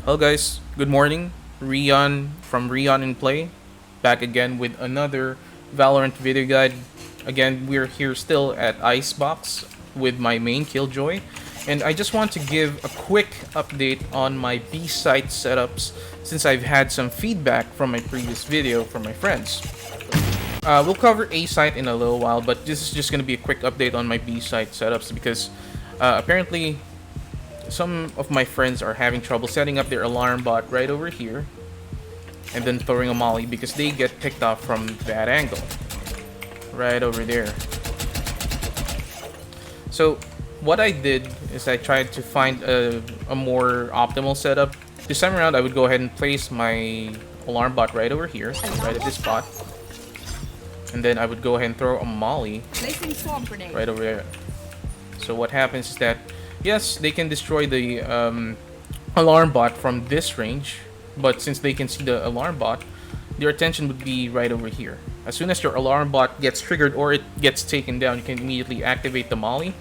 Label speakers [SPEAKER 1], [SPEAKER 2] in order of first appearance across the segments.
[SPEAKER 1] Hello guys, good morning. Rion from Rion in Play, back again with another Valorant video guide. Again, we're here still at Icebox with my main Killjoy, and I just want to give a quick update on my B site setups since I've had some feedback from my previous video from my friends. We'll cover A site in a little while, but this is just going to be a quick update on my B site setups because apparently some of my friends are having trouble setting up their alarm bot right over here and then throwing a molly because they get picked off from that angle right over there. So what I did is I tried to find a more optimal setup. This time around I would go ahead and place my alarm bot right over here, right at this spot, and then I would go ahead and throw a molly right over there. So what happens is that yes, they can destroy the alarm bot from this range, but since they can see the alarm bot, their attention would be right over here. As soon as your alarm bot gets triggered or it gets taken down, you can immediately activate the molly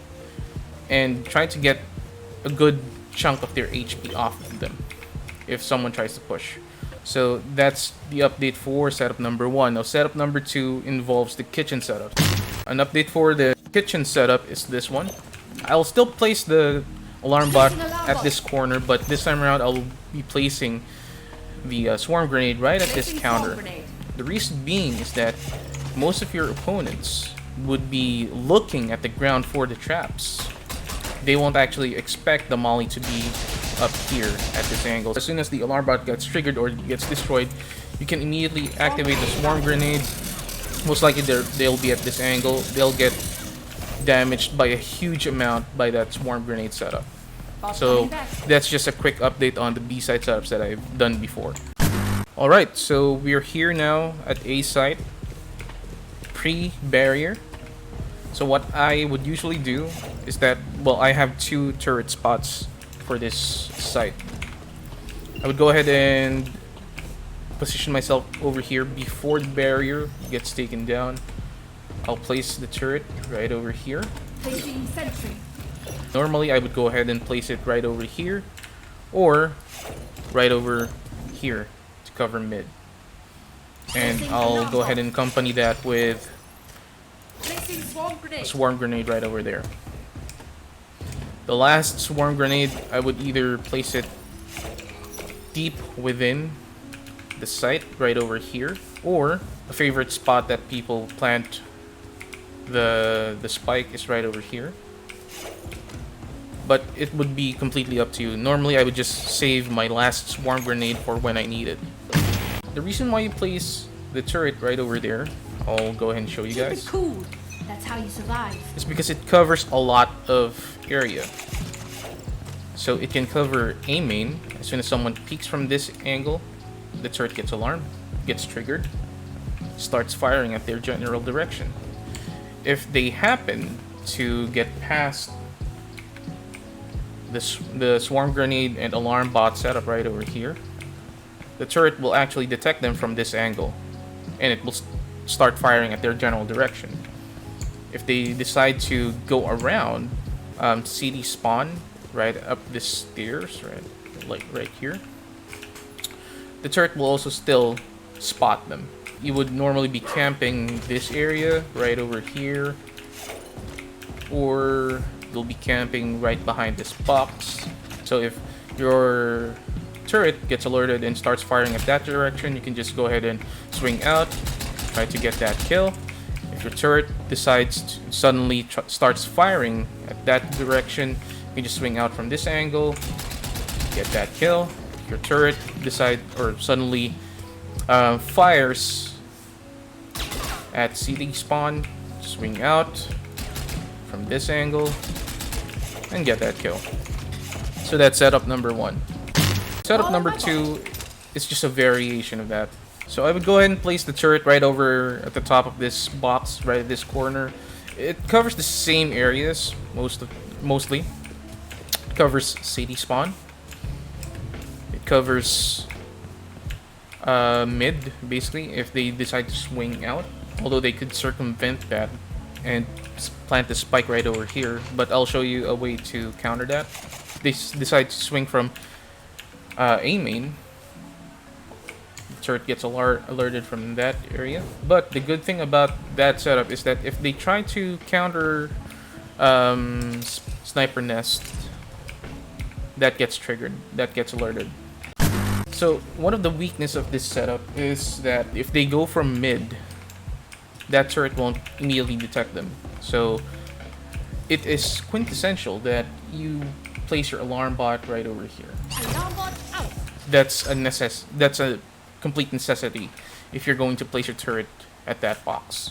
[SPEAKER 1] and try to get a good chunk of their HP off of them if someone tries to push. So that's the update for setup number 1. Now setup number 2 involves the kitchen setup. An update for the kitchen setup is this one. I'll still place the alarm bot at this corner, but this time around I'll be placing the swarm grenade right at this counter. The reason being is that most of your opponents would be looking at the ground for the traps. They won't actually expect the molly to be up here at this angle. As soon as the alarm bot gets triggered or gets destroyed, you can immediately activate the swarm grenade. Most likely they'll be at this angle. They'll get damaged by a huge amount by that swarm grenade setup. So that's just a quick update on the B site setups that I've done before. Alright, so we're here now at A site, pre-barrier. So what I would usually do is that, well, I have 2 turret spots for this site. I would go ahead and position myself over here before the barrier gets taken down. I'll place the turret right over here.
[SPEAKER 2] Placing sentry.
[SPEAKER 1] Normally I would go ahead and place it right over here or right over here to cover mid. And I'll go ahead and accompany that with a swarm grenade right over there. The last swarm grenade, I would either place it deep within the site right over here, or a favorite spot that people plant the spike is right over here. But it would be completely up to you. Normally I would just save my last swarm grenade for when I need it. The reason why you place the turret right over there, I'll go ahead and show you guys.
[SPEAKER 2] Keep it cool. That's how you survive.
[SPEAKER 1] It's because it covers a lot of area. So it can cover A main. As soon as someone peeks from this angle, the turret gets alarmed, gets triggered, starts firing at their general direction. If they happen to get past the swarm grenade and alarm bot setup right over here, the turret will actually detect them from this angle and it will start firing at their general direction. If they decide to go around, CD spawn right up the stairs, like right here, the turret will also still spot them. You would normally be camping this area right over here, or you'll be camping right behind this box. So if your turret gets alerted and starts firing at that direction, you can just go ahead and swing out, try to get that kill. If your turret decides to suddenly starts firing at that direction, you can just swing out from this angle, get that kill. If your turret suddenly fires at CD spawn, swing out from this angle and get that kill. So that's setup number 1. Setup number 2 is just a variation of that. So I would go ahead and place the turret right over at the top of this box, right at this corner. It covers the same areas mostly. It covers CD spawn. It covers mid, basically, if they decide to swing out. Although they could circumvent that and plant the spike right over here, but I'll show you a way to counter that. They decide to swing from A main. The turret gets alerted from that area. But the good thing about that setup is that if they try to counter sniper nest, that gets triggered, that gets alerted. So one of the weakness of this setup is that if they go from mid, that turret won't immediately detect them. So it is quintessential that you place your alarm bot right over here.
[SPEAKER 2] Alarm bot out.
[SPEAKER 1] That's a complete necessity if you're going to place your turret at that box.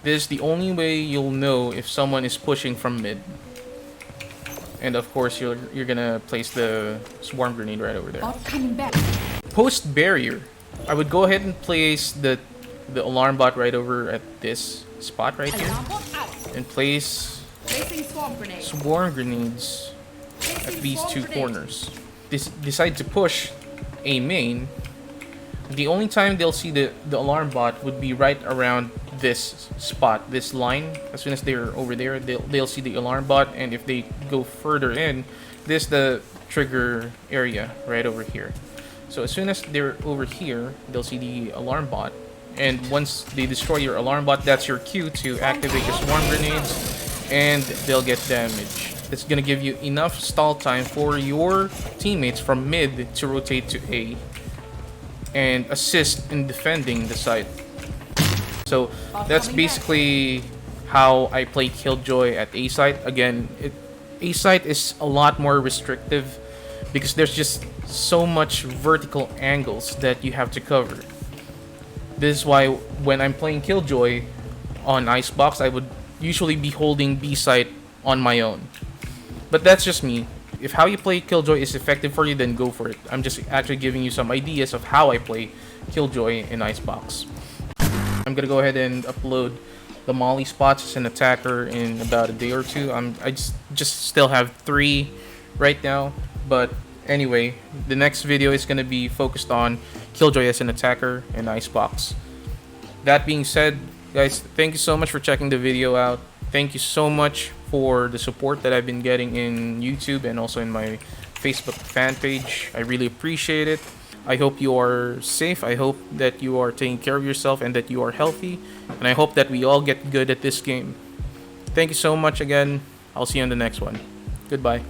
[SPEAKER 1] This is the only way you'll know if someone is pushing from mid. And of course you're gonna place the swarm grenade right over there.
[SPEAKER 2] Bot coming back.
[SPEAKER 1] Post barrier, I would go ahead and place the alarm bot right over at this spot right here,
[SPEAKER 2] Alarm bot out.
[SPEAKER 1] and place
[SPEAKER 2] Placing swarm grenade.
[SPEAKER 1] swarm grenades at
[SPEAKER 2] Placing
[SPEAKER 1] these
[SPEAKER 2] swarm
[SPEAKER 1] two
[SPEAKER 2] grenade.
[SPEAKER 1] corners. Decide to push a main. The only time they'll see the alarm bot would be right around this spot, this line. As soon as they're over there, they'll see the alarm bot, and if they go further in, this the trigger area right over here. So as soon as they're over here, they'll see the alarm bot, and once they destroy your alarm bot, that's your cue to activate your swarm grenades, and they'll get damage. That's gonna give you enough stall time for your teammates from mid to rotate to A and assist in defending the site. So that's basically how I play Killjoy at A site. Again, A site is a lot more restrictive because there's just so much vertical angles that you have to cover. This is why when I'm playing Killjoy on Icebox, I would usually be holding B site on my own. But that's just me. If how you play Killjoy is effective for you, then go for it. I'm just actually giving you some ideas of how I play Killjoy in Icebox. I'm gonna go ahead and upload the Molly spots as an attacker in about a day or two. I just still have 3 right now, but anyway, the next video is gonna be focused on Killjoy as an attacker in Icebox. That being said, guys, thank you so much for checking the video out. Thank you so much for the support that I've been getting in YouTube and also in my Facebook fan page. I really appreciate it. I hope you are safe. I hope that you are taking care of yourself and that you are healthy. And I hope that we all get good at this game. Thank you so much again. I'll see you on the next one. Goodbye.